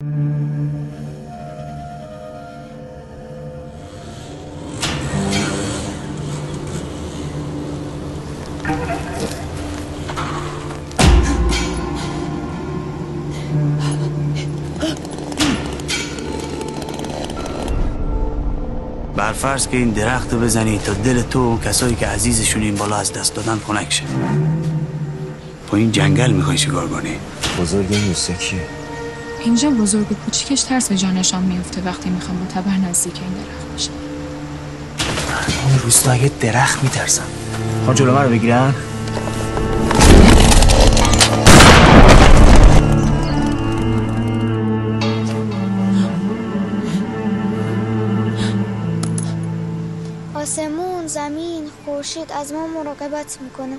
برفرض که این درخت رو بزنی تا دل تو و کسایی که عزیزشون این بالا از دست دادن خنک شه. با این جنگل میخوای چیکار کنی؟ بزرگ این روستا کیه؟ اینجا بزرگ و کوچیکش ترس به جانشان میفته وقتی میخوام با تبر نزدیک این درخت بشم. مردم روستا اگه درخت میترسن. ها جلو من رو بگیرن؟ آسمون، زمین، خورشید از ما مراقبت میکنه.